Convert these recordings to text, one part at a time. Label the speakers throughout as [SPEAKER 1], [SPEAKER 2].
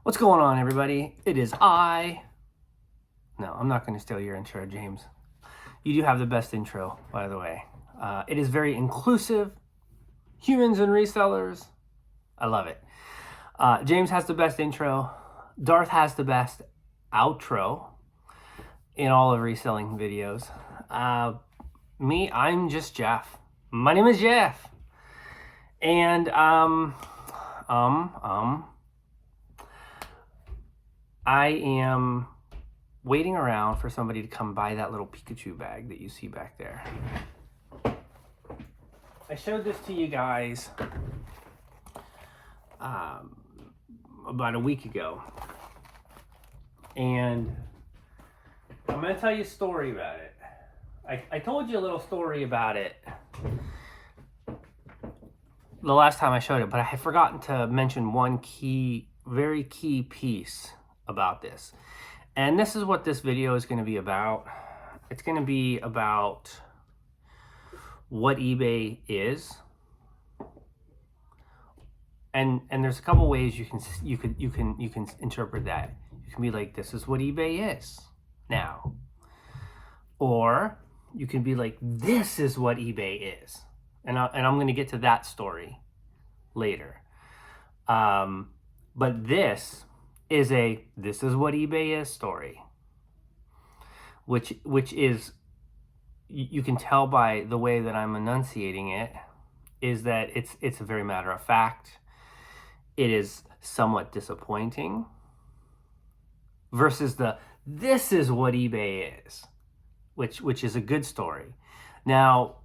[SPEAKER 1] What's going on, everybody? It is I. No, I'm not going to steal your intro, James. You do have the best intro, by the way. It is very inclusive. Humans and resellers. I love it. James has the best intro. Darth has the best outro in all of reselling videos. I'm just Jeff. My name is Jeff. And, I am waiting around for somebody to come buy that little Pikachu bag that you see back there. I showed this to you guys about a week ago. And I'm going to tell you a story about it. I told you a little story about it the last time I showed it, but I had forgotten to mention one very key piece about this. And this is what this video is going to be about. It's going to be about what eBay is. And there's a couple ways you can interpret that. You can be like, this is what eBay is now. Or you can be like, this is what eBay is. And I'm going to get to that story later. But this is what eBay is story, which is, you can tell by the way that I'm enunciating it, is that it's a very matter of fact. It is somewhat disappointing versus this is what eBay is, which is a good story. Now,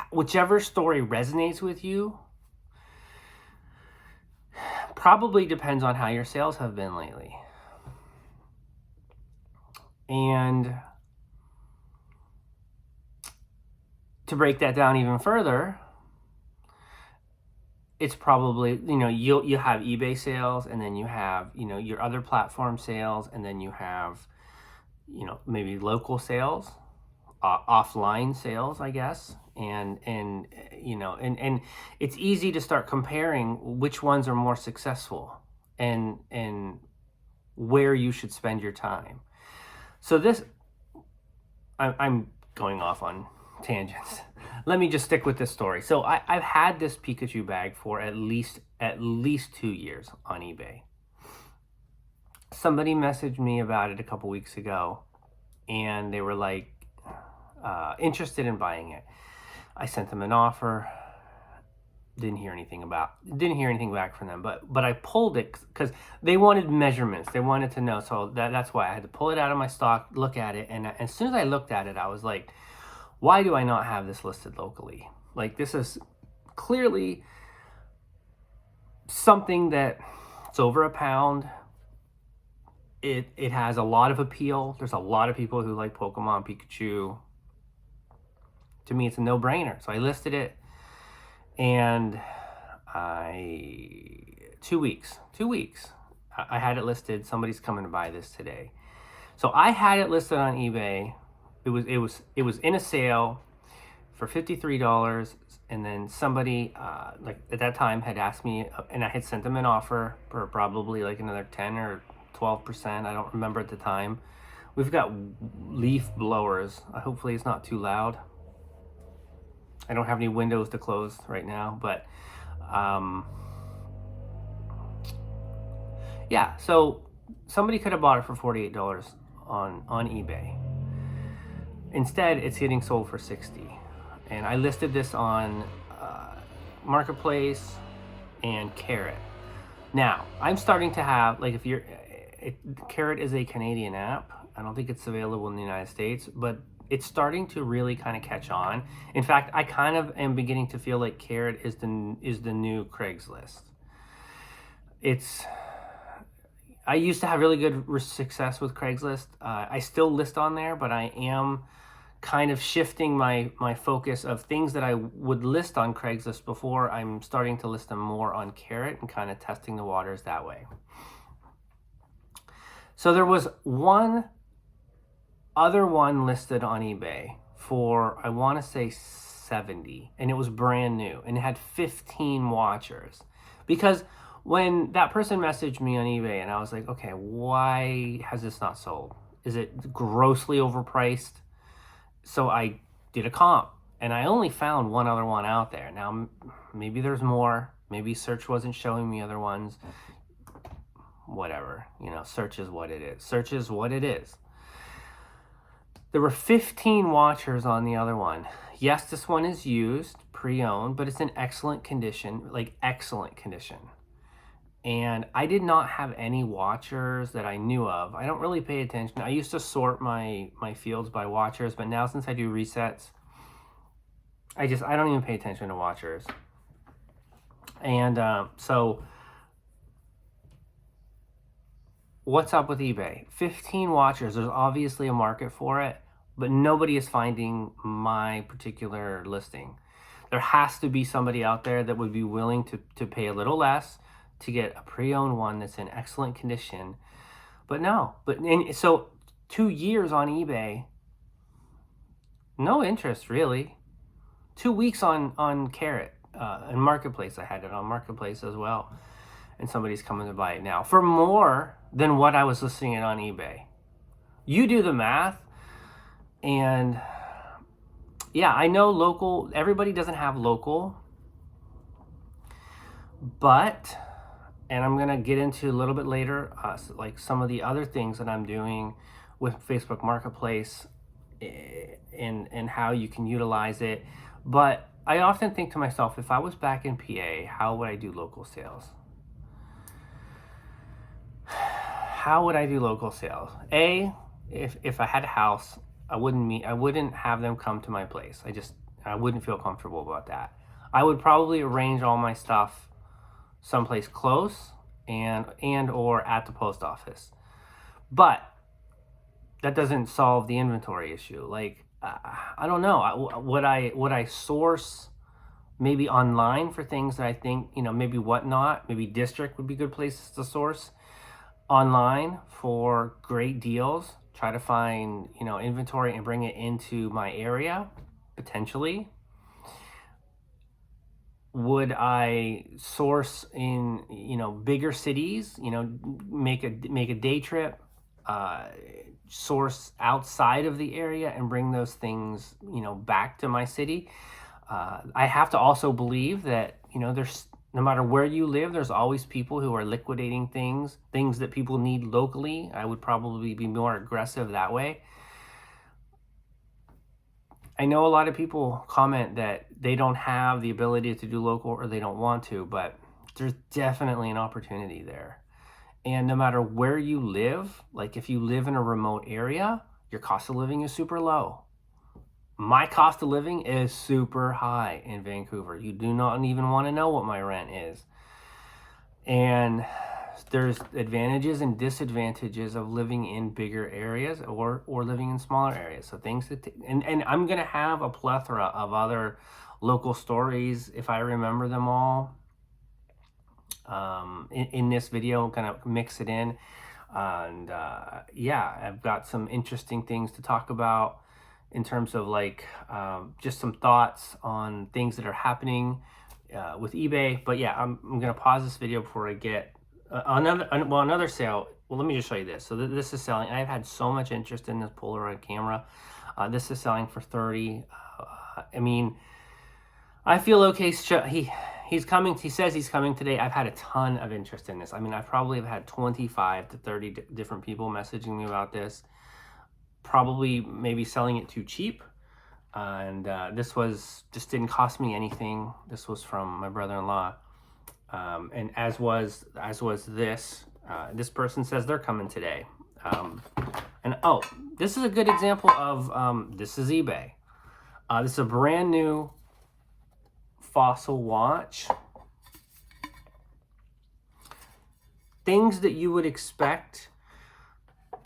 [SPEAKER 1] whichever story resonates with you probably depends on how your sales have been lately. And to break that down even further, it's probably, you have eBay sales, and then you have, your other platform sales, and then you have, maybe local sales, offline sales, I guess. And it's easy to start comparing which ones are more successful and where you should spend your time. So I'm going off on tangents. Let me just stick with this story. So I've had this Pikachu bag for at least 2 years on eBay. Somebody messaged me about it a couple weeks ago, and they were like interested in buying it. I sent them an offer. Didn't hear anything back from them, but I pulled it because they wanted measurements. They wanted to know, so that's why I had to pull it out of my stock, look at it, and as soon as I looked at it, I was like, why do I not have this listed locally? Like, this is clearly something that it's over a pound. It has a lot of appeal. There's a lot of people who like Pokemon, Pikachu. To me, it's a no-brainer. So I listed it, and 2 weeks. I had it listed. Somebody's coming to buy this today. So I had it listed on eBay. It was in a sale for $53, and then somebody like at that time had asked me, and I had sent them an offer for probably like another 10 or 12%. I don't remember at the time. We've got leaf blowers. Hopefully it's not too loud. I don't have any windows to close right now, but yeah, so somebody could have bought it for $48 on eBay. Instead, it's getting sold for $60. And I listed this on Marketplace and Carrot. Now, I'm starting to have, like, Carrot is a Canadian app. I don't think it's available in the United States, but it's starting to really kind of catch on. In fact, I kind of am beginning to feel like Carrot is the new Craigslist. I used to have really good success with Craigslist. I still list on there, but I am kind of shifting my focus of things that I would list on Craigslist before. I'm starting to list them more on Carrot and kind of testing the waters that way. So there was one listed on eBay for, I want to say $70, and it was brand new, and it had 15 watchers. Because when that person messaged me on eBay, and I was like, okay, why has this not sold? Is it grossly overpriced? So I did a comp, and I only found one other one out there. Now, maybe there's more. Maybe search wasn't showing me other ones. Whatever, search is what it is. Search is what it is. There were 15 watchers on the other one. Yes, this one is used, pre-owned, but it's in excellent condition, like excellent condition. And I did not have any watchers that I knew of. I don't really pay attention. I used to sort my fields by watchers, but now since I do resets, I don't even pay attention to watchers. And so what's up with eBay? 15 watchers. There's obviously a market for it, but nobody is finding my particular listing. There has to be somebody out there that would be willing to pay a little less to get a pre-owned one that's in excellent condition. But no. So 2 years on eBay, no interest really. 2 weeks on Carrot and Marketplace. I had it on Marketplace as well. And somebody's coming to buy it now for more than what I was listing it on eBay. You do the math. And yeah, I know local, everybody doesn't have local, but, and I'm going to get into a little bit later, like some of the other things that I'm doing with Facebook Marketplace and how you can utilize it. But I often think to myself, if I was back in PA, how would I do local sales? How would I do local sales? If I had a house, I wouldn't have them come to my place. I wouldn't feel comfortable about that. I would probably arrange all my stuff someplace close and or at the post office. But that doesn't solve the inventory issue. Like, I don't know. Would I source maybe online for things that I think, maybe Whatnot, maybe District would be good places to source online for great deals. Try to find, inventory and bring it into my area, potentially. Would I source in, bigger cities, make a day trip, source outside of the area and bring those things, back to my city? I have to also believe that, there's, no matter where you live, there's always people who are liquidating things that people need locally. I would probably be more aggressive that way. I know a lot of people comment that they don't have the ability to do local or they don't want to, but there's definitely an opportunity there. And no matter where you live, like if you live in a remote area, your cost of living is super low. My cost of living is super high in Vancouver. You do not even want to know what my rent is. And there's advantages and disadvantages of living in bigger areas or living in smaller areas. So things that, and I'm going to have a plethora of other local stories if I remember them all in this video. I'm going to mix it in. And yeah, I've got some interesting things to talk about in terms of like just some thoughts on things that are happening with eBay. But yeah, I'm going to pause this video before I get another sale. Well, let me just show you this. So this is selling. I've had so much interest in this Polaroid camera. This is selling for $30. I mean, I feel okay. He's coming. He says he's coming today. I've had a ton of interest in this. I mean, I probably have had 25 to 30 different people messaging me about this. Probably maybe selling it too cheap. And this just didn't cost me anything. This was from my brother-in-law. And as was this. This person says they're coming today. And oh, this is a good example of, this is eBay. This is a brand new Fossil watch. Things that you would expect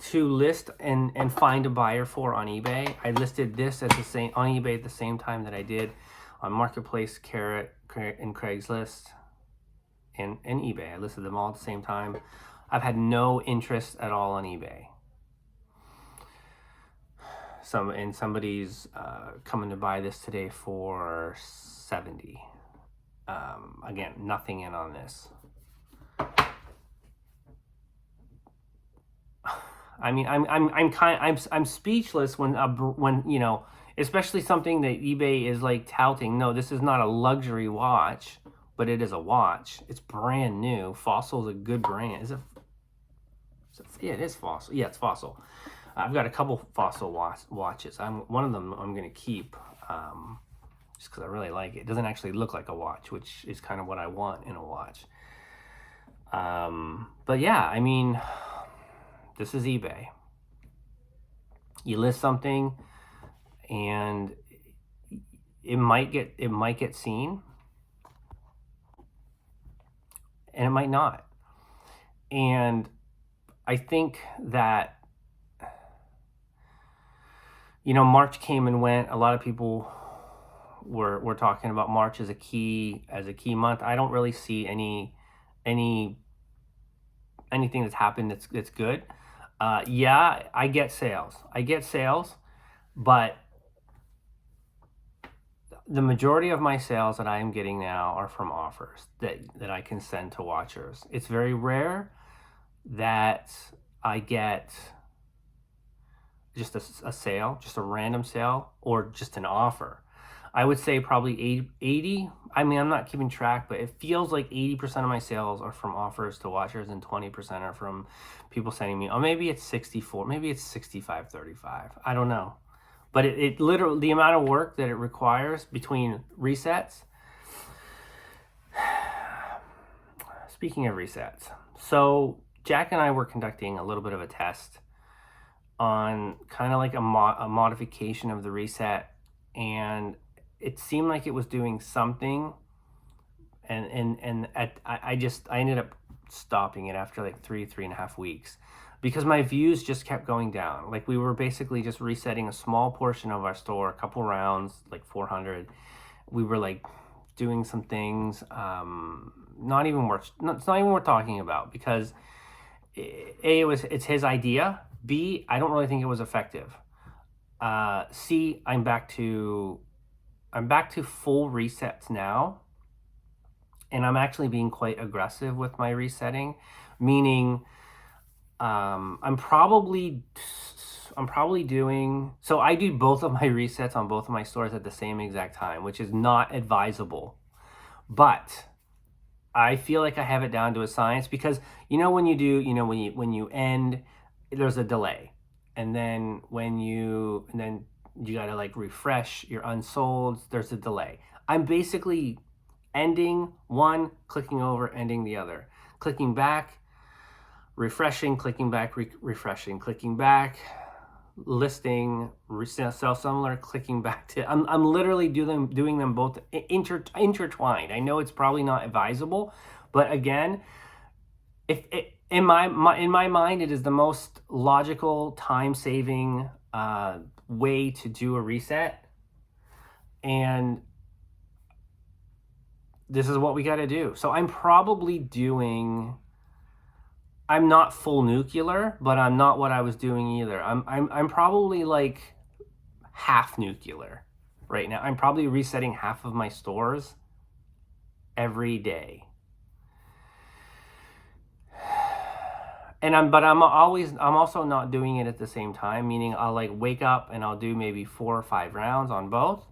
[SPEAKER 1] to list and find a buyer for on eBay. I listed this on eBay at the same time that I did on Marketplace, Carrot, and Craigslist, and eBay. I listed them all at the same time. I've had no interest at all on eBay. somebody's coming to buy this today for 70. Again, nothing in on this. I mean, I'm speechless when you know, especially something that eBay is like touting. No, this is not a luxury watch, but it is a watch. It's brand new. Fossil's a good brand. Is it? Yeah, it is Fossil. Yeah, it's Fossil. I've got a couple Fossil watches. One of them I'm gonna keep, just because I really like it. It doesn't actually look like a watch, which is kind of what I want in a watch. But yeah, I mean, this is eBay. You list something, and it might get seen, and it might not. And I think that, you know, March came and went. A lot of people were talking about March as a key month. I don't really see anything that's happened that's good. Yeah, I get sales, but the majority of my sales that I am getting now are from offers that I can send to watchers. It's very rare that I get just a sale, just a random sale, or just an offer. I would say probably 80. I mean, I'm not keeping track, but it feels like 80% of my sales are from offers to watchers and 20% are from people sending me, oh, maybe it's 64, maybe it's 65, 35. I don't know. But it literally, the amount of work that it requires between resets. Speaking of resets, so Jack and I were conducting a little bit of a test on kind of like a modification of the reset, and it seemed like it was doing something, and I ended up stopping it after like three and a half weeks, because my views just kept going down. Like, we were basically just resetting a small portion of our store, a couple rounds, like 400. We were like doing some things, it's not even worth talking about, because it's his idea. B, I don't really think it was effective. C, I'm back to full resets now, and I'm actually being quite aggressive with my resetting, meaning I'm probably doing, so I do both of my resets on both of my stores at the same exact time, which is not advisable, but I feel like I have it down to a science, because you know, when you end, there's a delay, and then you gotta like refresh your unsolds, there's a delay. I'm basically ending one, clicking over, ending the other, clicking back, refreshing, clicking back, refreshing, clicking back, listing, sell similar, clicking back to. I'm literally doing them both intertwined. I know it's probably not advisable, but again, in my mind, it is the most logical, time-saving way to do a reset, and this is what we got to do. So I'm not full nuclear, but I'm not what I was doing either. I'm probably like half nuclear right now. I'm probably resetting half of my stores every day. And I'm also not doing it at the same time, meaning I'll like wake up and I'll do maybe 4 or 5 rounds on both,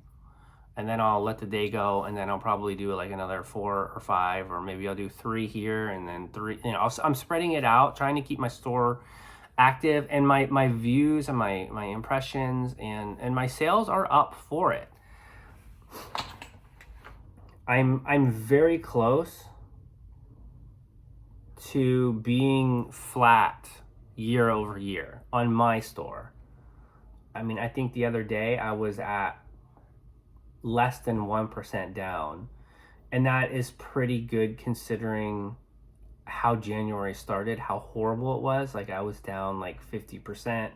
[SPEAKER 1] and then I'll let the day go, and then I'll probably do like another 4 or 5, or maybe I'll do 3 here and then 3. You know, I'm spreading it out, trying to keep my store active, and my views and my impressions and my sales are up for it. I'm very close to being flat year over year on my store. I mean, I think the other day I was at less than 1% down, and that is pretty good considering how January started, how horrible it was. Like, I was down like 50%.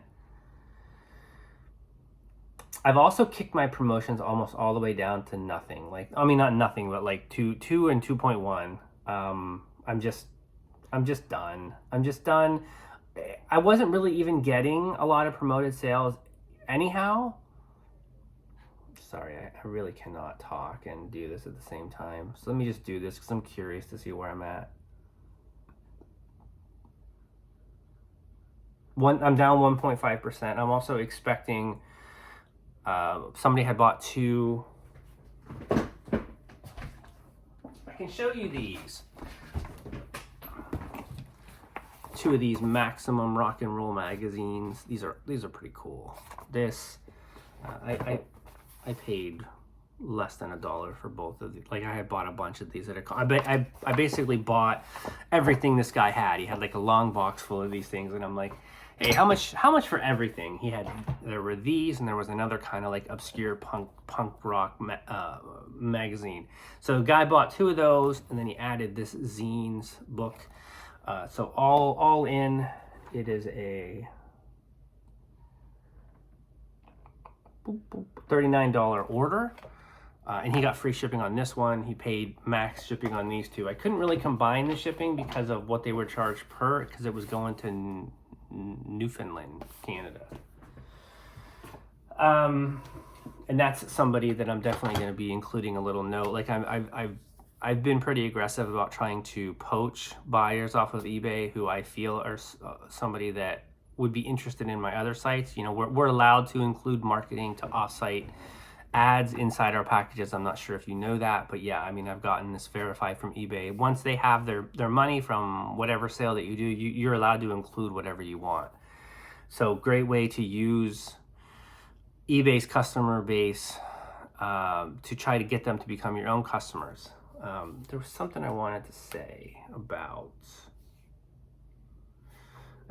[SPEAKER 1] I've also kicked my promotions almost all the way down to nothing. Like, I mean, not nothing, but like 2 and 2.1. I'm just done. I wasn't really even getting a lot of promoted sales Anyhow, sorry, I really cannot talk and do this at the same time. So let me just do this because I'm curious to see where I'm at. I'm down 1.5%. I'm also expecting somebody had bought two. I can show you these. Two of these Maximum Rock and Roll magazines. These are pretty cool. This I paid less than $1 for both of these. Like I had bought a bunch of these at a. I basically bought everything this guy had. He had like a long box full of these things, and I'm like, hey, how much for everything? There were these, and there was another kind of like obscure punk rock magazine. So the guy bought two of those, and then he added this zines book. So all in, it is a $39 order. And he got free shipping on this one. He paid max shipping on these two. I couldn't really combine the shipping because of what they were charged per, because it was going to Newfoundland, Canada. And that's somebody that I'm definitely going to be including a little note. Like I've been pretty aggressive about trying to poach buyers off of eBay who I feel are somebody that would be interested in my other sites. You know, we're allowed to include marketing to offsite ads inside our packages. I'm not sure if you know that, but yeah, I mean, I've gotten this verified from eBay. Once they have their money from whatever sale that you do, you're allowed to include whatever you want. So great way to use eBay's customer base to try to get them to become your own customers. There was something I wanted to say about,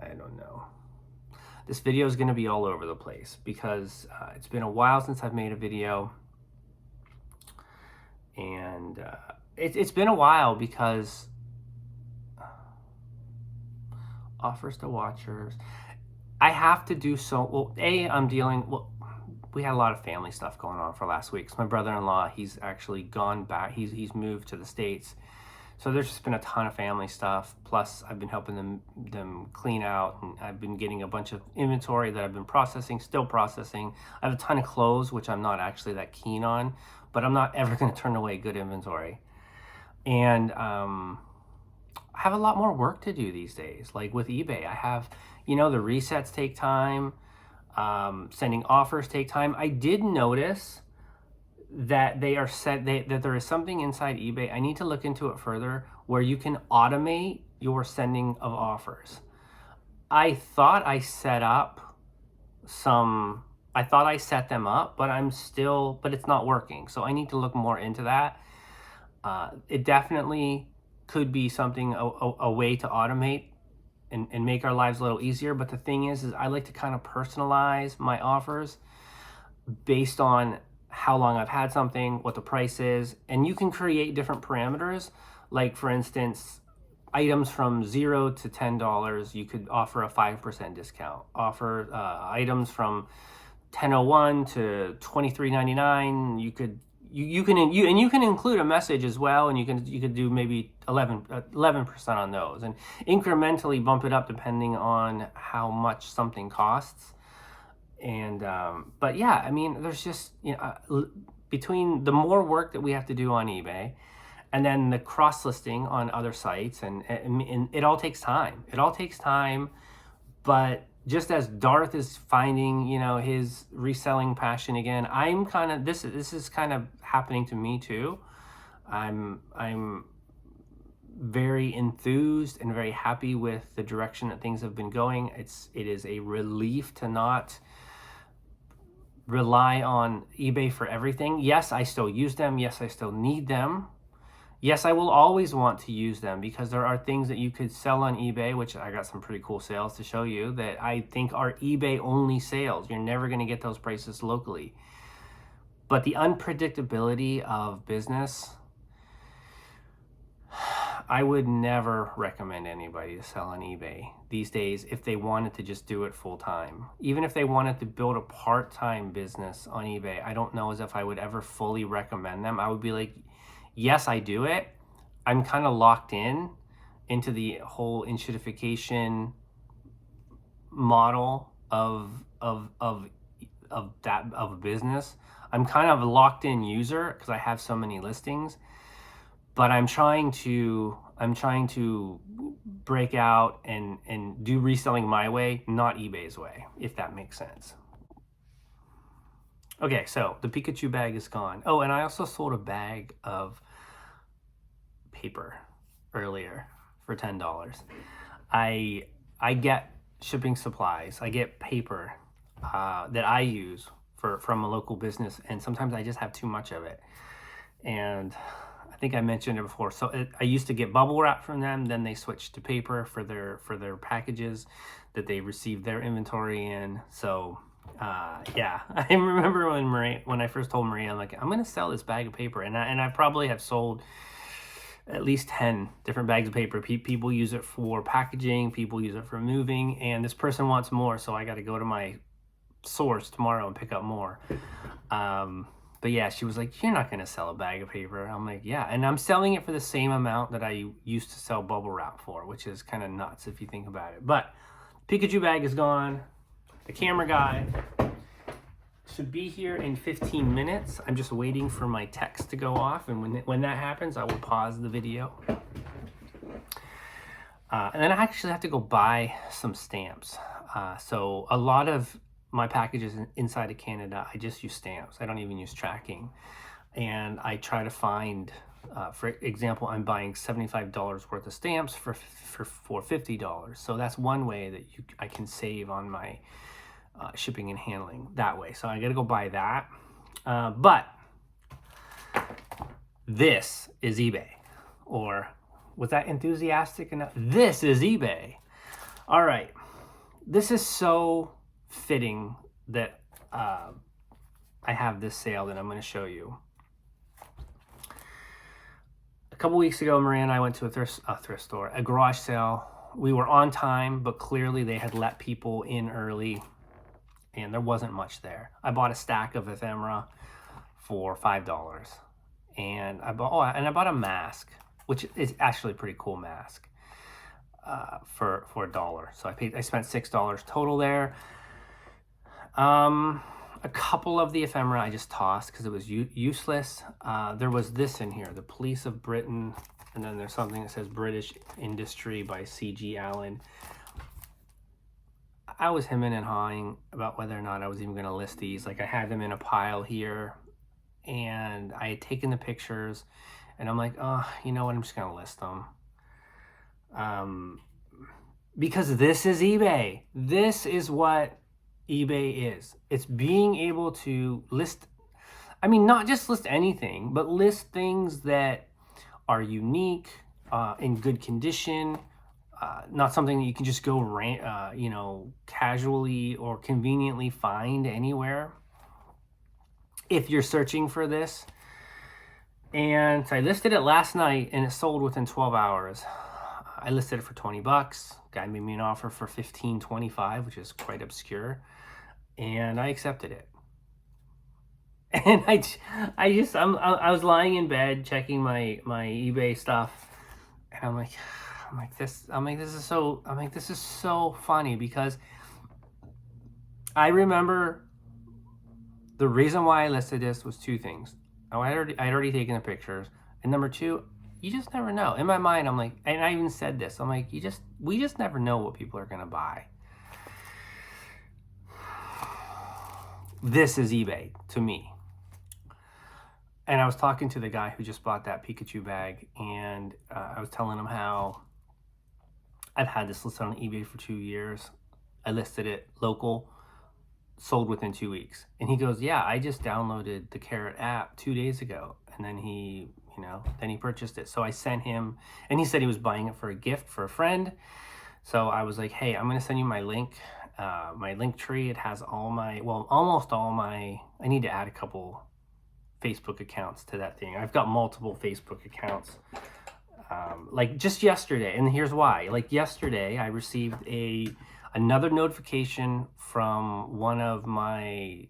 [SPEAKER 1] I don't know. This video is going to be all over the place because it's been a while since I've made a video. And it's been a while because offers to watchers. I have to do so. Well, we had a lot of family stuff going on for last week. So my brother-in-law, he's actually gone back. He's moved to the States. So there's just been a ton of family stuff. Plus, I've been helping them clean out, and I've been getting a bunch of inventory that I've been still processing. I have a ton of clothes, which I'm not actually that keen on, but I'm not ever going to turn away good inventory. And I have a lot more work to do these days. Like with eBay, I have, the resets take time. Sending offers take time. I did notice that that there is something inside eBay. I need to look into it further where you can automate your sending of offers. I thought I set them up, but it's not working. So I need to look more into that. It definitely could be something, a way to automate and make our lives a little easier. But the thing is I like to kind of personalize my offers based on how long I've had something, what the price is, and you can create different parameters. Like for instance, items from $0 to $10, you could offer a 5% discount. Offer items from $10.01 to $23.99. You can include a message as well, and you could do maybe 11% on those, and incrementally bump it up depending on how much something costs. And but yeah, I mean, there's just between the more work that we have to do on eBay, and then the cross listing on other sites, and it all takes time. It all takes time, but just as Darth is finding, his reselling passion again, I'm kind of this is kind of happening to me too. I'm very enthused and very happy with the direction that things have been going. It is a relief to not rely on eBay for everything. Yes, I still use them. Yes, I still need them. Yes, I will always want to use them because there are things that you could sell on eBay, which I got some pretty cool sales to show you that I think are eBay only sales. You're never going to get those prices locally. But the unpredictability of business, I would never recommend anybody to sell on eBay these days if they wanted to just do it full time. Even if they wanted to build a part-time business on eBay, I don't know as if I would ever fully recommend them. I would be like, yes, I do it. I'm kind of locked into the whole institutification model of of a business. I'm kind of a locked in user because I have so many listings, but I'm trying to break out and do reselling my way, not eBay's way, if that makes sense. Okay, so the Pikachu bag is gone. Oh, and I also sold a bag of paper earlier for $10. I get shipping supplies. I get paper that I use from a local business, and sometimes I just have too much of it. And I think I mentioned it before. So I used to get bubble wrap from them. Then they switched to paper for their packages that they received their inventory in. So yeah, I remember when I first told Maria, I'm like, I'm gonna sell this bag of paper, and I probably have sold at least 10 different bags of paper. People use it for packaging, people use it for moving, and this person wants more, so I got to go to my source tomorrow and pick up more. But yeah, she was like, you're not going to sell a bag of paper. I'm like, yeah, and I'm selling it for the same amount that I used to sell bubble wrap for, which is kind of nuts if you think about it. But Pikachu bag is gone. The camera guy should be here in 15 minutes. I'm just waiting for my text to go off, and when that happens, I will pause the video. And then I actually have to go buy some stamps. So a lot of my packages inside of Canada, I just use stamps. I don't even use tracking. And I try to find, for example, I'm buying $75 worth of stamps for $50. So that's one way that I can save on my shipping and handling that way. So I got to go buy that. But this is eBay. Or was that enthusiastic enough? This is eBay. All right. This is so fitting that I have this sale that I'm going to show you. A couple weeks ago, Maria and I went to a thrift store, a garage sale. We were on time, but clearly they had let people in early, and there wasn't much there. I bought a stack of ephemera for $5, and I bought a mask, which is actually a pretty cool mask, for $1. So I spent $6 total there. A couple of the ephemera I just tossed because it was useless. There was this in here, The Police of Britain, and then there's something that says British Industry by C.G. Allen. I was hemming and hawing about whether or not I was even going to list these. Like, I had them in a pile here, and I had taken the pictures, and I'm like, oh, you know what, I'm just going to list them. Because this is eBay. This is what eBay is. It's being able to list, I mean, not just list anything, but list things that are unique, in good condition, not something that you can just go casually or conveniently find anywhere if you're searching for this. And so I listed it last night, and it sold within 12 hours. I listed it for $20. Guy made me an offer for $15.25, which is quite obscure, and I accepted it. And I was lying in bed checking my eBay stuff, and this is so funny, because I remember the reason why I listed this was two things. I'd already taken the pictures, and number two, you just never know. In my mind, I'm like, and I even said this, I'm like, we just never know what people are gonna buy. This is eBay to me. And I was talking to the guy who just bought that Pikachu bag, and I was telling him how I've had this listed on eBay for 2 years. I listed it local, sold within 2 weeks. And he goes, yeah, I just downloaded the Carrot app 2 days ago. And then he purchased it. So I sent him, and he said he was buying it for a gift for a friend. So I was like, hey, I'm going to send you my link tree. It has almost all my, I need to add a couple Facebook accounts to that thing. I've got multiple Facebook accounts. Like just yesterday, and here's why. Like yesterday, I received another notification from one of my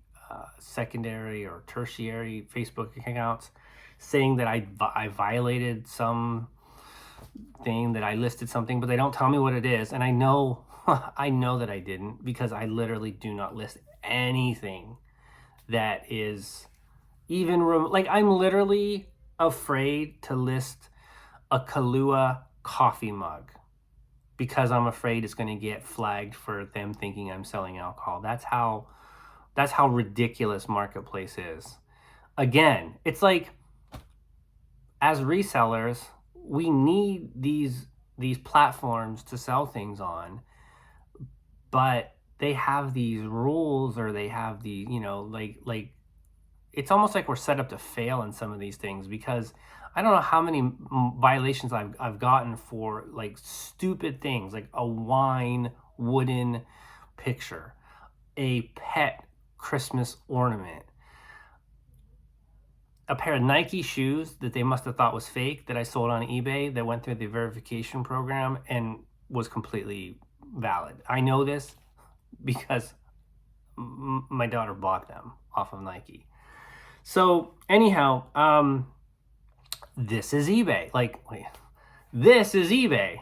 [SPEAKER 1] secondary or tertiary Facebook accounts saying that I violated some thing, that I listed something, but they don't tell me what it is. And I know I know that I didn't, because I literally do not list anything that is even like I'm literally afraid to list a Kahlua coffee mug because I'm afraid it's going to get flagged for them thinking I'm selling alcohol. That's how ridiculous marketplace is. Again, it's like as resellers, we need these platforms to sell things on, but they have these rules, or they have the, like it's almost like we're set up to fail in some of these things, because I don't know how many violations I've gotten for like stupid things, like a wine wooden picture, a pet Christmas ornament, a pair of Nike shoes that they must have thought was fake that I sold on eBay that went through the verification program and was completely valid. I know this because my daughter bought them off of Nike. So anyhow, this is eBay. This is eBay.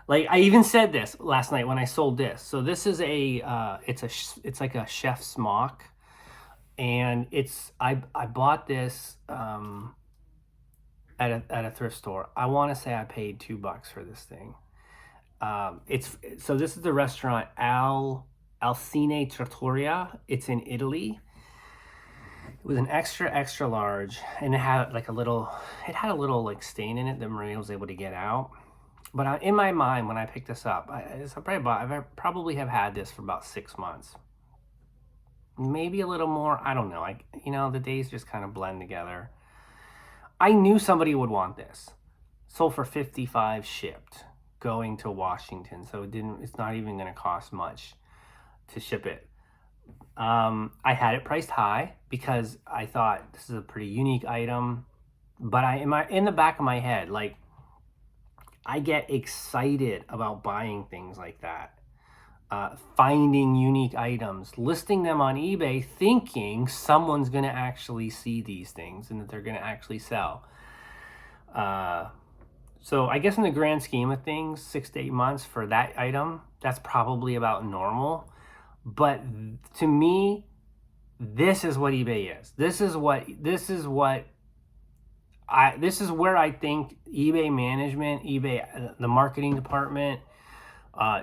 [SPEAKER 1] Like I even said this last night when I sold this. So this is it's like a chef's mock, and I bought this at a thrift store. I want to say I paid $2 for this thing. This is the restaurant Alcine Trattoria. It's in Italy. It was an extra large, and it had a little like stain in it that Maria was able to get out. But in my mind, when I picked this up, I probably have had this for about 6 months, maybe a little more. I don't know. The days just kind of blend together. I knew somebody would want this. Sold for $55 shipped, going to Washington, so it's not even going to cost much to ship it. I had it priced high because I thought this is a pretty unique item, but in the back of my head, like, I get excited about buying things like that, finding unique items, listing them on eBay, thinking someone's going to actually see these things and that they're going to actually sell. So I guess in the grand scheme of things, 6 to 8 months for that item, that's probably about normal. But to me, this is what eBay is. This is where I think eBay management, the marketing department,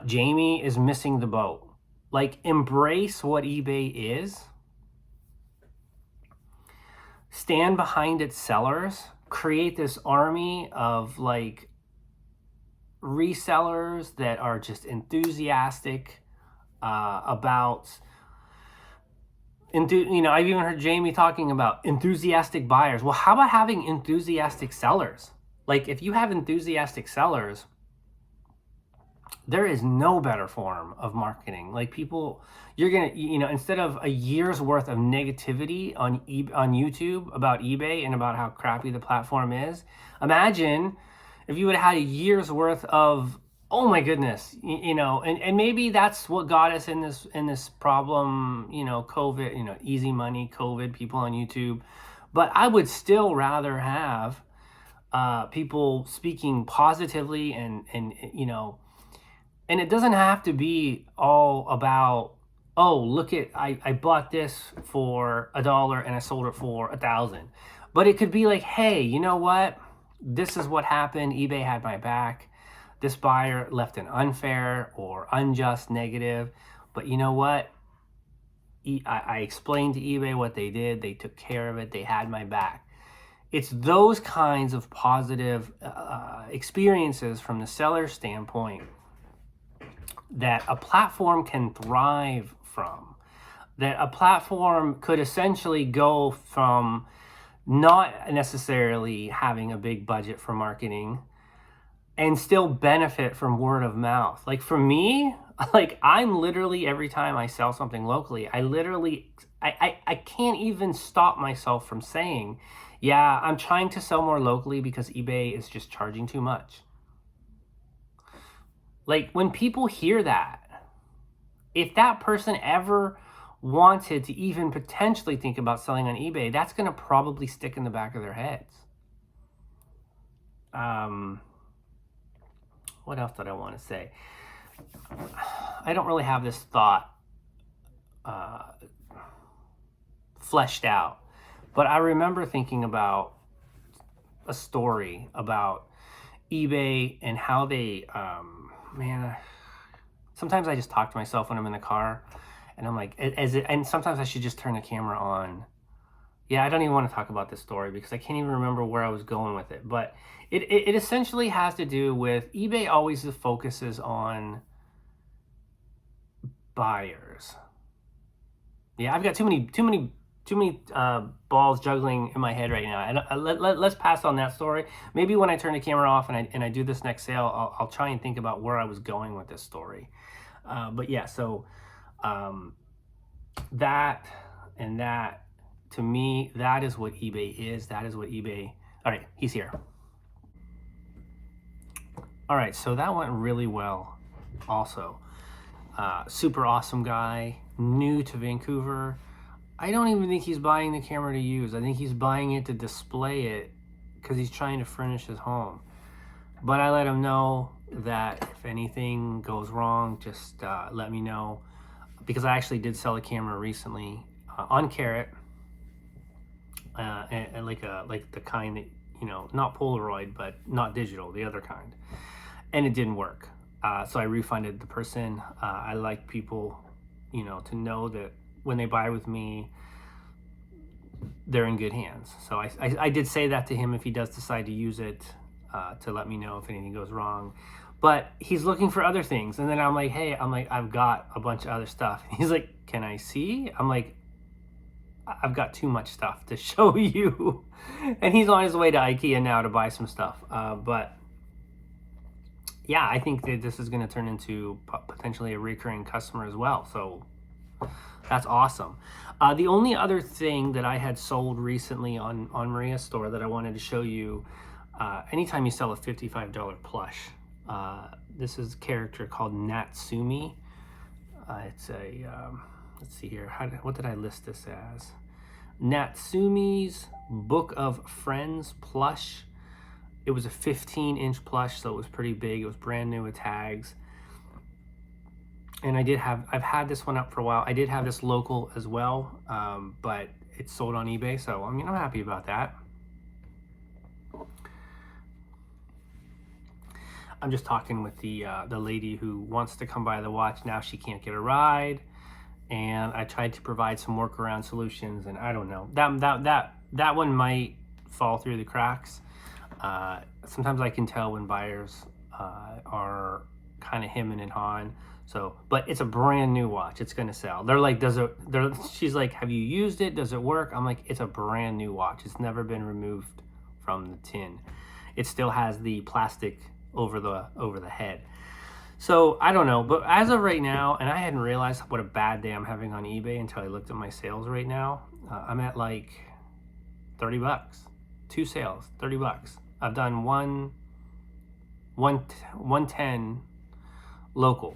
[SPEAKER 1] Jamie is missing the boat. Like, embrace what eBay is. Stand behind its sellers. Create this army of like resellers that are just enthusiastic about. I've even heard Jamie talking about enthusiastic buyers. Well, how about having enthusiastic sellers? Like, if you have enthusiastic sellers, there is no better form of marketing. Like, people, you're gonna, instead of a year's worth of negativity on YouTube about eBay and about how crappy the platform is, imagine if you would have had a year's worth of, oh my goodness, and maybe that's what got us in this problem, COVID, easy money, COVID, people on YouTube. But I would still rather have people speaking positively and it doesn't have to be all about, oh, look at, I bought this for $1 and I sold it for 1,000. But it could be like, hey, you know what? This is what happened. eBay had my back. This buyer left an unfair or unjust negative. But you know what? I explained to eBay what they did. They took care of it. They had my back. It's those kinds of positive experiences from the seller's standpoint that a platform can thrive from. That a platform could essentially go from not necessarily having a big budget for marketing and still benefit from word of mouth. Like, for me, like, I'm literally, every time I sell something locally, I can't even stop myself from saying, yeah, I'm trying to sell more locally because eBay is just charging too much. Like, when people hear that, if that person ever wanted to even potentially think about selling on eBay, that's going to probably stick in the back of their heads. What else did I want to say? I don't really have this thought fleshed out. But I remember thinking about a story about eBay and how they, man, sometimes I just talk to myself when I'm in the car, and I'm like, and sometimes I should just turn the camera on. Yeah, I don't even want to talk about this story because I can't even remember where I was going with it. But it essentially has to do with eBay always focuses on buyers. Yeah, I've got too many balls juggling in my head right now. And let's pass on that story. Maybe when I turn the camera off and I do this next sale, I'll try and think about where I was going with this story. But yeah, so that and that, to me, that is what eBay is. That is what eBay. All right, he's here. All right, so that went really well. Also, super awesome guy, new to Vancouver. I don't even think he's buying the camera to use. I think he's buying it to display it because he's trying to furnish his home. But I let him know that if anything goes wrong, just let me know, because I actually did sell a camera recently on Carrot, and like the kind that, not Polaroid, but not digital, the other kind, and it didn't work. So I refunded the person. I like people, to know that when they buy with me, they're in good hands. So I did say that to him if he does decide to use it, to let me know if anything goes wrong. But he's looking for other things. And then I'm like, hey, I've got a bunch of other stuff. And he's like, can I see? I'm like, I've got too much stuff to show you. And he's on his way to IKEA now to buy some stuff. But yeah, I think that this is going to turn into potentially a recurring customer as well. So that's awesome. The only other thing that I had sold recently on Maria's store that I wanted to show you, anytime you sell a $55 plush, this is a character called Natsumi. It's a, let's see here, what did I list this as? Natsumi's Book of Friends plush. It was a 15-inch plush, so it was pretty big. It was brand new with tags. And I've had this one up for a while. I did have this local as well, but it's sold on eBay, so I'm happy about that. I'm just talking with the lady who wants to come buy the watch. Now she can't get a ride, and I tried to provide some workaround solutions, and I don't know. That one might fall through the cracks. Sometimes I can tell when buyers are kind of hemming and hawing. So, but it's a brand new watch. It's gonna sell. They're like, she's like, have you used it? Does it work? I'm like, it's a brand new watch. It's never been removed from the tin. It still has the plastic over the head. So I don't know, but as of right now, and I hadn't realized what a bad day I'm having on eBay until I looked at my sales right now. I'm at like $30. 2 sales, $30. I've done 110 local.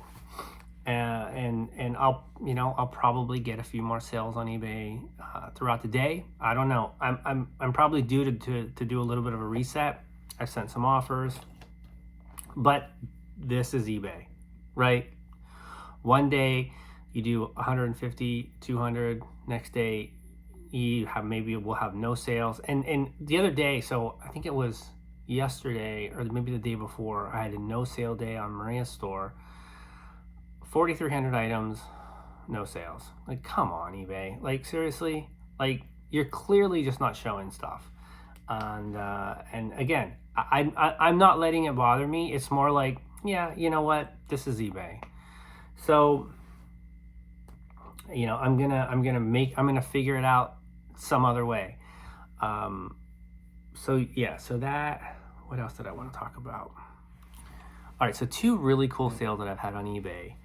[SPEAKER 1] And I'll probably get a few more sales on eBay throughout the day. I don't know. I'm probably due to do a little bit of a reset. I sent some offers, but this is eBay, right? One day you do 150, 200. Next day you have, maybe we'll have no sales. And the other day, so I think it was yesterday or maybe the day before, I had a no sale day on Maria's store. 4,300 items, no sales. Like, come on, eBay. Like, seriously? Like, you're clearly just not showing stuff. And again, I'm not letting it bother me. It's more like, yeah, you know what? This is eBay. So, I'm gonna figure it out some other way. So yeah, so that, what else did I want to talk about? All right, so 2 really cool sales that I've had on eBay.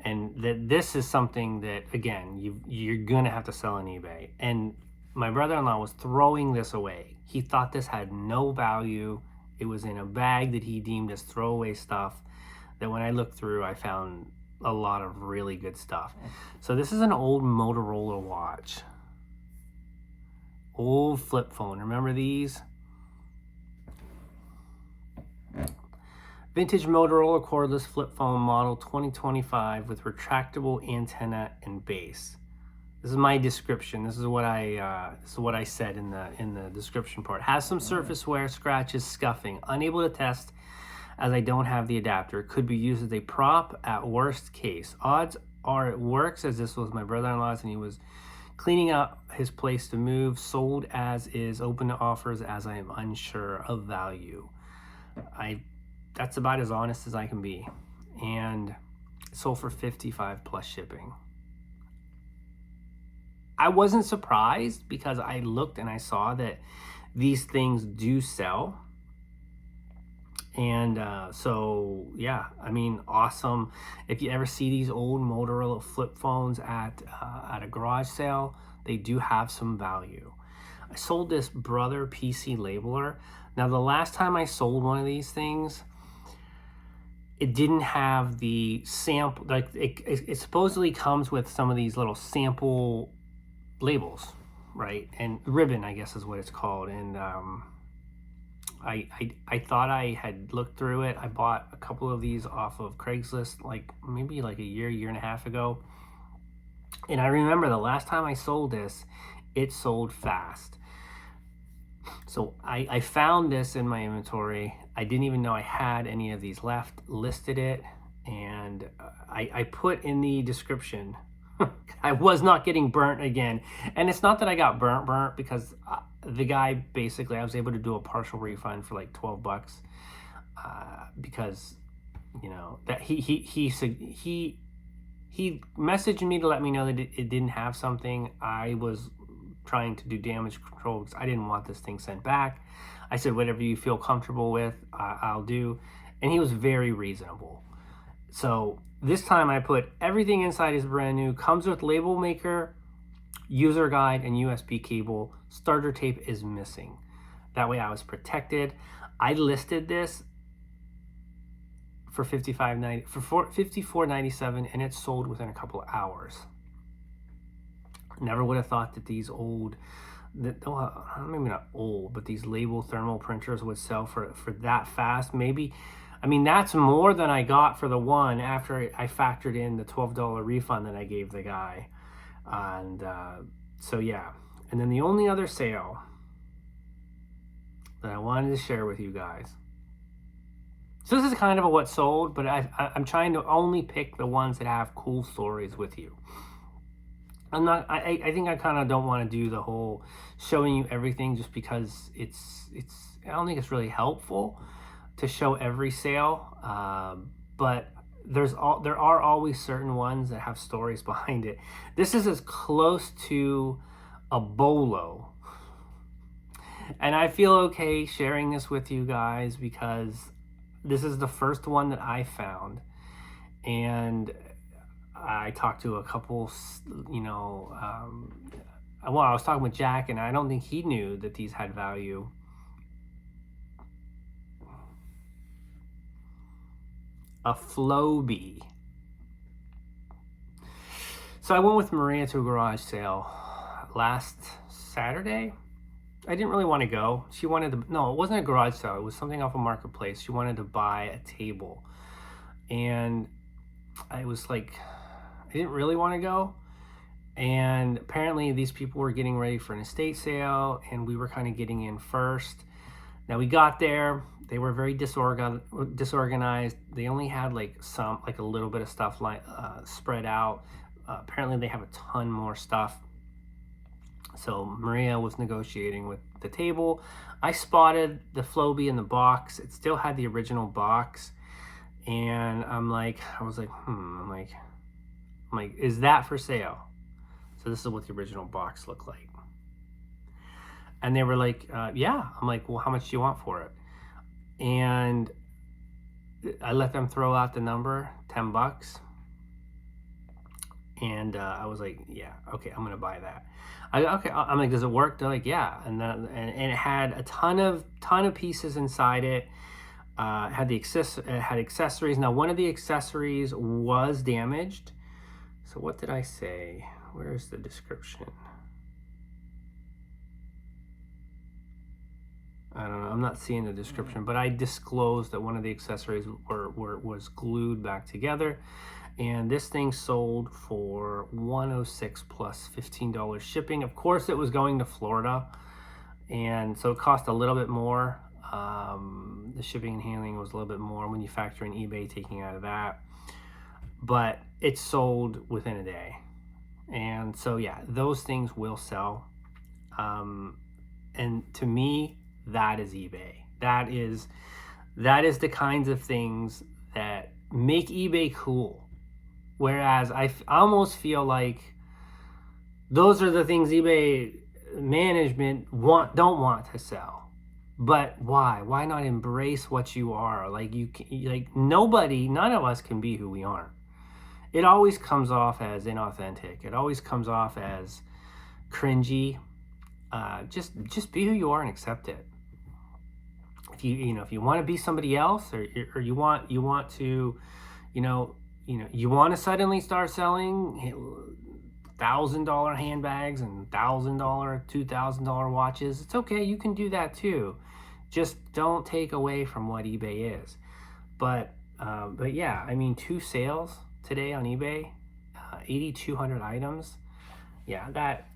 [SPEAKER 1] And this is something that, again, you're going to have to sell on eBay. And my brother-in-law was throwing this away. He thought this had no value. It was in a bag that he deemed as throwaway stuff, that when I looked through, I found a lot of really good stuff. So this is an old Motorola watch. Old flip phone. Remember these? Vintage Motorola cordless flip phone model 2025 with retractable antenna and base. This is my description. This is what I said in the description part. Has some surface wear, scratches, scuffing. Unable to test as I don't have the adapter. Could be used as a prop at worst case. Odds are it works, as this was my brother-in-law's and he was cleaning up his place to move. Sold as is, open to offers as I am unsure of value. That's about as honest as I can be. And sold for $55 plus shipping. I wasn't surprised because I looked and I saw that these things do sell. And so, yeah, I mean, awesome. If you ever see these old Motorola flip phones at a garage sale, they do have some value. I sold this Brother PC labeler. Now, the last time I sold one of these things, it didn't have the sample. Like it supposedly comes with some of these little sample labels, right? And ribbon, I guess is what it's called. And I thought I had looked through it. I bought a couple of these off of Craigslist, maybe a year and a half ago. And I remember the last time I sold this, it sold fast. So I found this in my inventory. I didn't even know I had any of these left, listed it, and I put in the description, I was not getting burnt again. And it's not that I got burnt because the guy, basically, I was able to do a partial refund for like $12 because, you know, that he messaged me to let me know that it didn't have something. I was trying to do damage control because I didn't want this thing sent back. I said, whatever you feel comfortable with, I'll do. And he was very reasonable. So this time I put everything inside is brand new. Comes with label maker, user guide, and USB cable. Starter tape is missing. That way I was protected. I listed this for $54.97 and it sold within a couple of hours. Never would have thought that these maybe not old, but these label thermal printers would sell for that fast. Maybe, I mean, that's more than I got for the one after I factored in the $12 refund that I gave the guy. And so, yeah. And then the only other sale that I wanted to share with you guys. So this is kind of a what sold, but I'm trying to only pick the ones that have cool stories with you. I think I kind of don't want to do the whole showing you everything just because I don't think it's really helpful to show every sale. But there are always certain ones that have stories behind it. This is as close to a bolo. And I feel okay sharing this with you guys because this is the first one that I found. And I talked to a couple, I was talking with Jack, and I don't think he knew that these had value. A Flowbee. So I went with Maria to a garage sale last Saturday. I didn't really want to go. She wanted to, no, it wasn't a garage sale. It was something off a marketplace. She wanted to buy a table. And I was like, I didn't really want to go. And apparently these people were getting ready for an estate sale and we were kind of getting in first. Now we got there, they were very disorganized. They only had a little bit of stuff spread out. Apparently they have a ton more stuff. So Maria was negotiating with the table. I spotted the Flowbee in the box. It still had the original box. And I'm like, is that for sale? So this is what the original box looked like. And they were like, yeah. I'm like, well, how much do you want for it? And I let them throw out the number, $10. And I was like, yeah, okay, I'm gonna buy that. I'm like, does it work? They're like, yeah. And it had a ton of pieces inside it. It had accessories. Now, one of the accessories was damaged. So what did I say? Where's the description? I don't know. I'm not seeing the description, but I disclosed that one of the accessories was glued back together. And this thing sold for $106 plus $15 shipping. Of course, it was going to Florida, and so it cost a little bit more. The shipping and handling was a little bit more when you factor in eBay taking out of that. But it sold within a day. And so, yeah, those things will sell. And to me, that is eBay. That is the kinds of things that make eBay cool. Whereas I almost feel like those are the things eBay management don't want to sell. But why? Why not embrace what you are? Like none of us can be who we aren't. It always comes off as inauthentic. It always comes off as cringy. Just be who you are and accept it. If you want to be somebody else, or you want to, you want to suddenly start selling $1,000 handbags and $1,000, $2,000 watches, it's okay. You can do that too. Just don't take away from what eBay is. But yeah, I mean, 2 sales today on eBay, 8,200 items. Yeah, that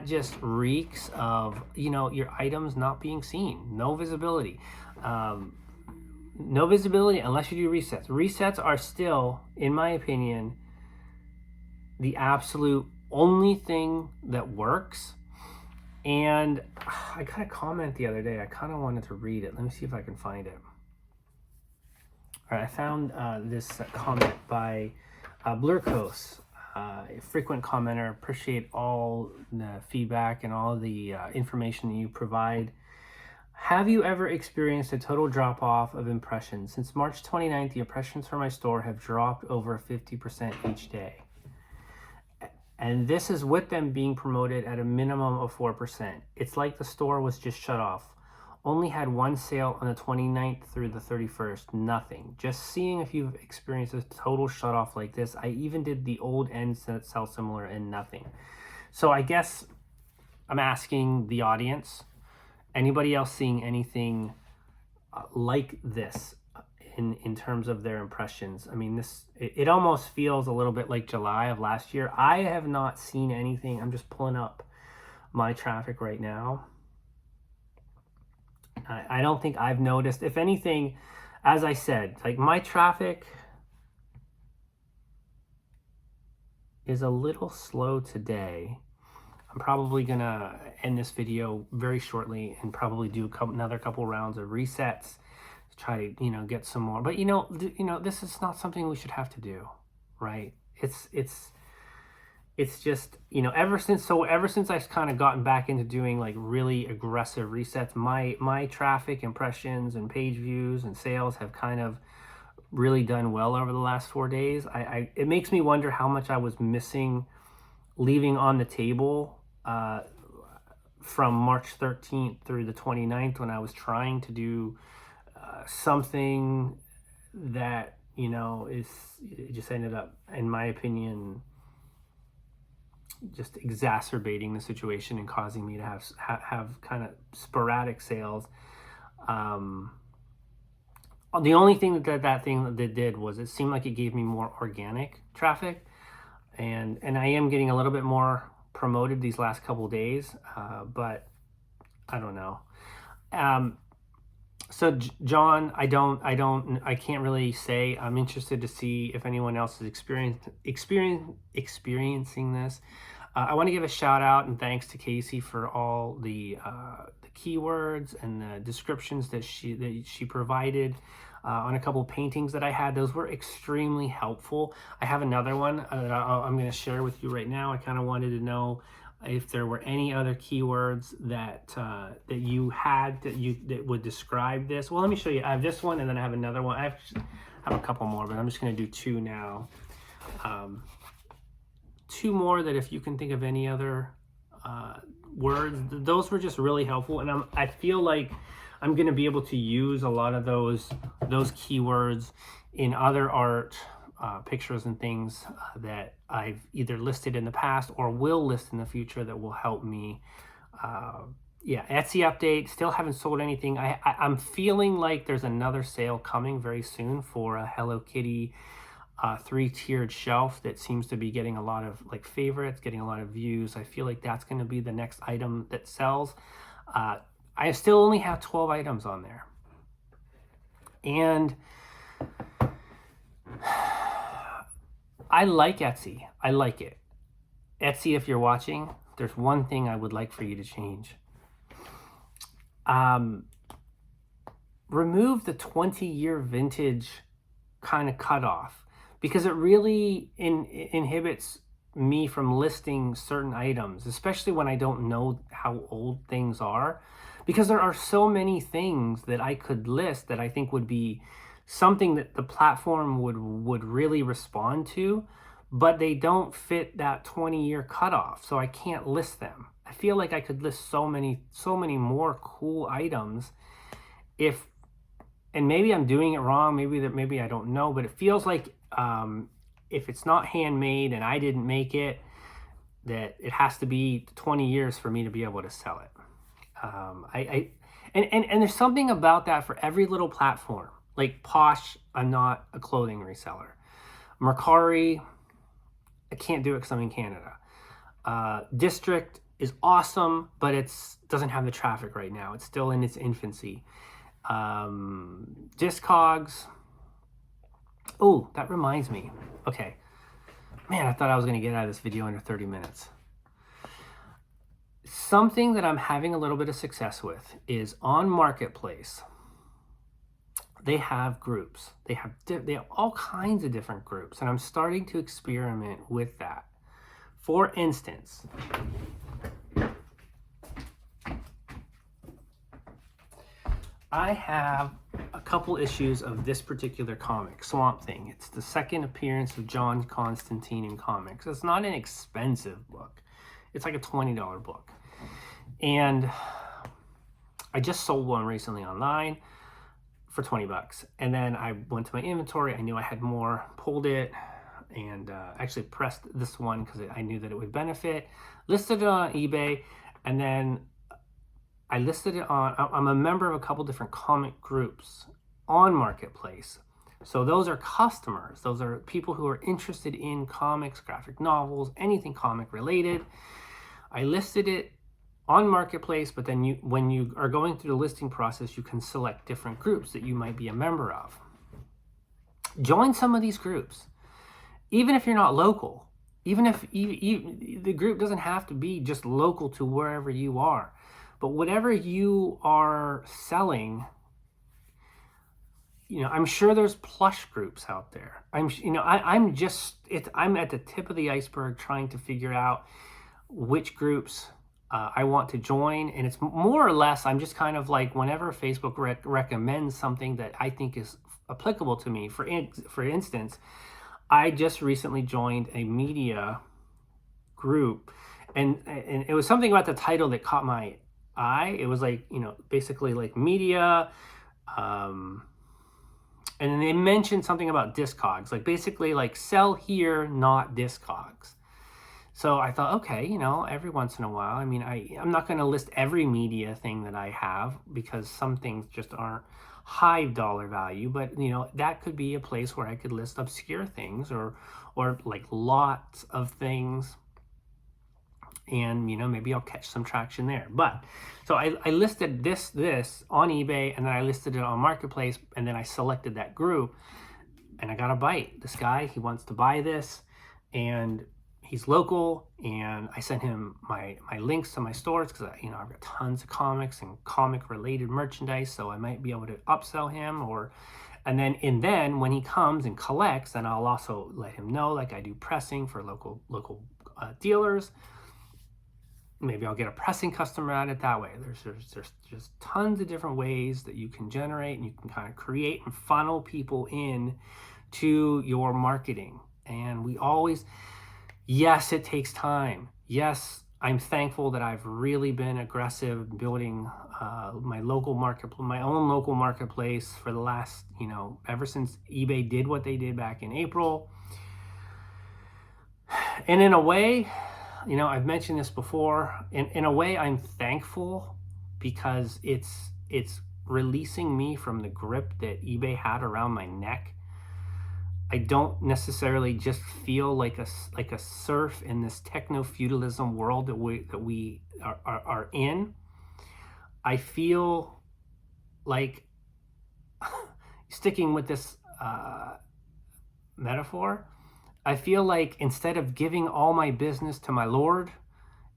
[SPEAKER 1] just reeks of, your items not being seen. No visibility. No visibility unless you do resets. Resets are still, in my opinion, the absolute only thing that works. And I got a comment the other day. I kind of wanted to read it. Let me see if I can find it. All right, I found this comment by Blurkos, a frequent commenter. Appreciate all the feedback and all the information that you provide. Have you ever experienced a total drop-off of impressions? Since March 29th, the impressions for my store have dropped over 50% each day. And this is with them being promoted at a minimum of 4%. It's like the store was just shut off. Only had 1 sale on the 29th through the 31st. Nothing. Just seeing if you've experienced a total shut off like this. I even did the old ends that sell similar and nothing. So I guess I'm asking the audience, anybody else seeing anything like this in terms of their impressions? I mean, it almost feels a little bit like July of last year. I have not seen anything. I'm just pulling up my traffic right now. I don't think I've noticed. If anything, as I said, like, my traffic is a little slow today. I'm probably gonna end this video very shortly and probably do another couple rounds of resets to try to get some more. But this is not something we should have to do, right? It's just, ever since I've kind of gotten back into doing like really aggressive resets, my traffic, impressions, and page views and sales have kind of really done well over the last 4 days. It makes me wonder how much I was leaving on the table from March 13th through the 29th, when I was trying to do something that, it just ended up, in my opinion, just exacerbating the situation and causing me to have kind of sporadic sales. The only thing that thing that did was it seemed like it gave me more organic traffic, and I am getting a little bit more promoted these last couple days, but I don't know. So John, I can't really say. I'm interested to see if anyone else is experiencing this. I want to give a shout out and thanks to Casey for all the keywords and the descriptions that she provided on a couple of paintings that I had. Those were extremely helpful. I have another one that I'm going to share with you right now. I kind of wanted to know if there were any other keywords that you had that would describe this. Well, let me show you. I have this one, and then I have another one. I have a couple more, but I'm just going to do 2 now. 2 more that, if you can think of any other words, those were just really helpful, and I feel like I'm going to be able to use a lot of those keywords in other art pictures and things that I've either listed in the past or will list in the future, that will help me yeah, Etsy update. Still haven't sold anything. I'm feeling like there's another sale coming very soon for a Hello Kitty 3-tiered shelf that seems to be getting a lot of like favorites, getting a lot of views. I feel like that's going to be the next item that sells. I still only have 12 items on there. And I like Etsy. I like it. Etsy, if you're watching, there's one thing I would like for you to change. Remove the 20-year vintage kind of cutoff, because it really inhibits me from listing certain items, especially when I don't know how old things are, because there are so many things that I could list that I think would be something that the platform would really respond to, but they don't fit that 20-year cutoff, so I can't list them. I feel like I could list so many more cool items if, and maybe I'm doing it wrong, maybe I don't know, but it feels like if it's not handmade and I didn't make it, that it has to be 20 years for me to be able to sell it. And there's something about that for every little platform. Like Posh, I'm not a clothing reseller. Mercari, I can't do it because I'm in Canada. District is awesome, but doesn't have the traffic right now. It's still in its infancy. Discogs. Oh, that reminds me. Okay. Man, I thought I was going to get out of this video under 30 minutes. Something that I'm having a little bit of success with is on Marketplace. They have groups. They have all kinds of different groups, and I'm starting to experiment with that. For instance, I have a couple issues of this particular comic, Swamp Thing. It's the second appearance of John Constantine in comics. It's not an expensive book. It's like a $20 book. And I just sold one recently online for 20 bucks. And then I went to my inventory. I knew I had more, pulled it, and actually pressed this one because I knew that it would benefit. Listed it on eBay, and then I listed it on, I'm a member of a couple different comic groups on Marketplace. So those are customers. Those are people who are interested in comics, graphic novels, anything comic related. I listed it on Marketplace, but then when you are going through the listing process, you can select different groups that you might be a member of. Join some of these groups, even if you're not local. Even if the group doesn't have to be just local to wherever you are. But whatever you are selling, I'm sure there's plush groups out there. I'm at the tip of the iceberg trying to figure out which groups I want to join. And it's more or less, I'm just kind of like, whenever Facebook recommends something that I think is applicable to me, for instance, I just recently joined a media group, and it was something about the title that caught my eye. It was like, basically like media, and then they mentioned something about Discogs, like basically like sell here, not Discogs. So I thought, okay, every once in a while, I'm not going to list every media thing that I have, because some things just aren't high dollar value, but that could be a place where I could list obscure things or like lots of things. And maybe I'll catch some traction there. But so I listed this on eBay, and then I listed it on Marketplace, and then I selected that group, and I got a bite. This guy, he wants to buy this, and he's local, and I sent him my links to my stores, because I've got tons of comics and comic related merchandise, so I might be able to upsell him. And then when he comes and collects, then I'll also let him know, like I do pressing for local dealers. Maybe I'll get a pressing customer at it that way. There's just tons of different ways that you can generate, and you can kind of create and funnel people in to your marketing. And yes, it takes time. Yes, I'm thankful that I've really been aggressive building my own local marketplace for the last, ever since eBay did what they did back in April. And in a way, I've mentioned this before, in a way I'm thankful because it's releasing me from the grip that eBay had around my neck. I don't necessarily just feel like a serf in this techno feudalism world that we are in. I feel like, sticking with this metaphor, I feel like instead of giving all my business to my Lord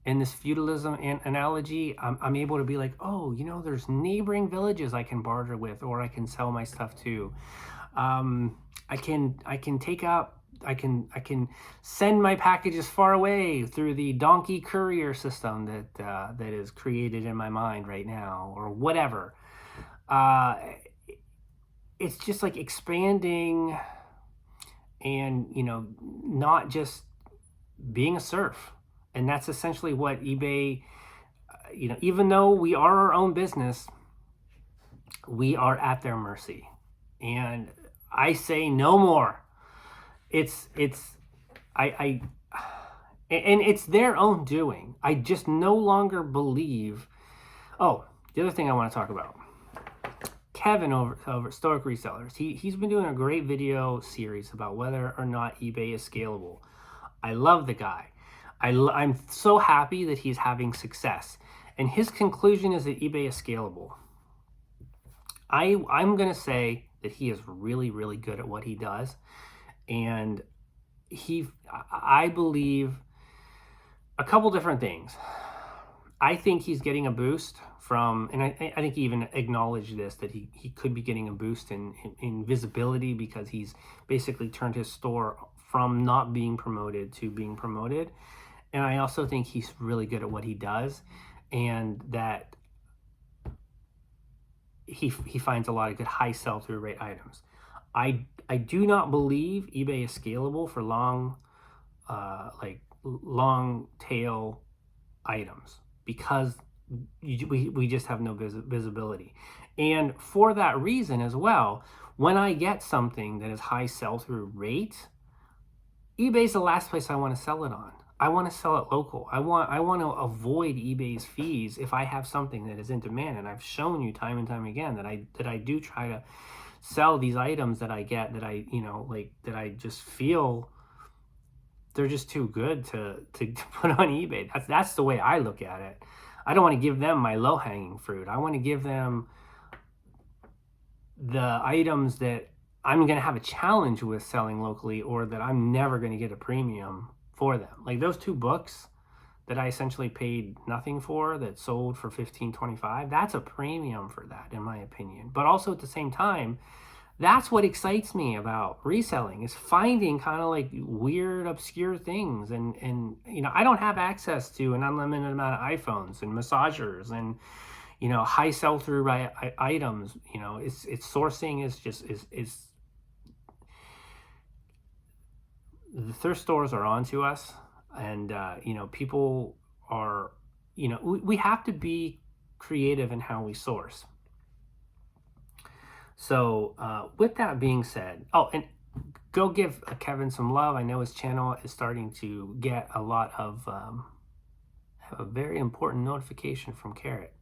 [SPEAKER 1] in this feudalism analogy, I'm able to be like, oh, there's neighboring villages I can barter with, or I can sell my stuff to. I can take out, I can send my packages far away through the donkey courier system that is created in my mind right now, or whatever. It's just like expanding, and not just being a serf. And that's essentially what eBay, even though we are our own business, we are at their mercy. And I say no more. And it's their own doing. I just no longer believe. Oh, the other thing I want to talk about, Kevin over Stoic Resellers. He's been doing a great video series about whether or not eBay is scalable. I love the guy. I'm so happy that he's having success. And his conclusion is that eBay is scalable. I'm going to say that he is really, really good at what he does. And I believe a couple different things. I think he's getting a boost from, and I think he even acknowledged this, that he could be getting a boost in visibility, because he's basically turned his store from not being promoted to being promoted. And I also think he's really good at what he does, and that he finds a lot of good high sell-through rate items. I do not believe eBay is scalable for long tail items, because we just have no visibility. And for that reason as well, when I get something that is high sell-through rate, eBay's the last place I want to sell it on. I want to sell it local. I want to avoid eBay's fees if I have something that is in demand. And I've shown you time and time again that I do try to sell these items that I get, that that I just feel they're just too good to put on eBay. That's the way I look at it. I don't want to give them my low-hanging fruit. I want to give them the items that I'm going to have a challenge with selling locally, or that I'm never going to get a premium for them. Like those two books that I essentially paid nothing for, that sold for $15.25, that's a premium for that, in my opinion. But also at the same time, that's what excites me about reselling, is finding kind of like weird, obscure things. And I don't have access to an unlimited amount of iPhones and massagers and high sell-through items. It's sourcing is the thrift stores are onto us, and people are, we have to be creative in how we source. So with that being said, and go give Kevin some love. I know his channel is starting to get a lot of a very important notification from Carrot.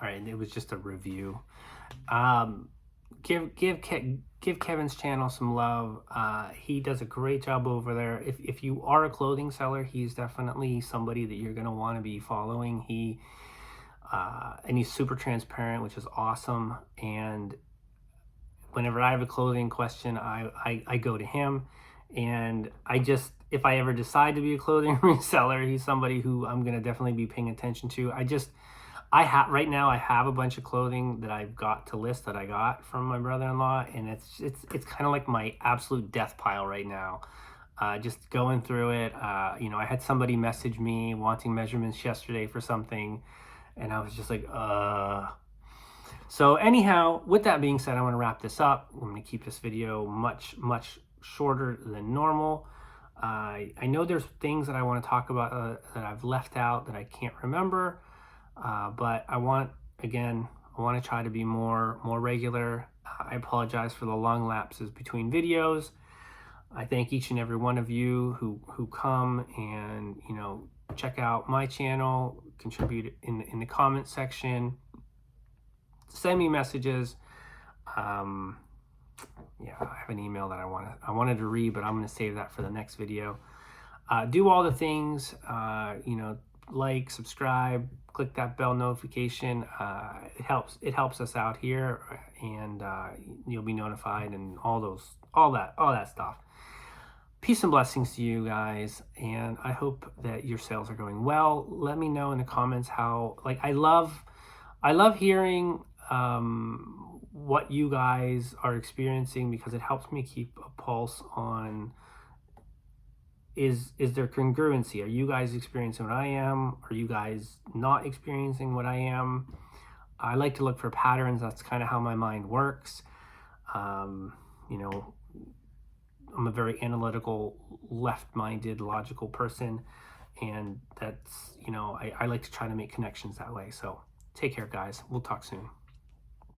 [SPEAKER 1] All right, it was just a review. Give Kevin's channel some love. He does a great job over there. If you are a clothing seller, he's definitely somebody that you're going to want to be following. And he's super transparent, which is awesome. And whenever I have a clothing question, I go to him. And if I ever decide to be a clothing reseller, he's somebody who I'm going to definitely be paying attention to. Right now I have a bunch of clothing that I've got to list that I got from my brother-in-law, and it's kind of like my absolute death pile right now. Just going through it. I had somebody message me wanting measurements yesterday for something, and I was just like, So anyhow, with that being said, I want to wrap this up. I'm going to keep this video much, much shorter than normal. I know there's things that I want to talk about that I've left out that I can't remember. But I want to try to be more regular. I apologize for the long lapses between videos. I thank each and every one of you who come and check out my channel, contribute in the comment section. Send me messages. Yeah, I have an email that I wanted to read, but I'm going to save that for the next video. Do all the things, like, subscribe, click that bell notification. It helps us out here, and you'll be notified, and all that stuff. Peace and blessings to you guys, and I hope that your sales are going well. Let me know in the comments how, I love hearing what you guys are experiencing, because it helps me keep a pulse on, is there congruency? Are you guys experiencing what I am? Are you guys not experiencing what I am? I like to look for patterns. That's kind of how my mind works. I'm a very analytical, left-minded, logical person, and that's, I like to try to make connections that way. So take care, guys. We'll talk soon.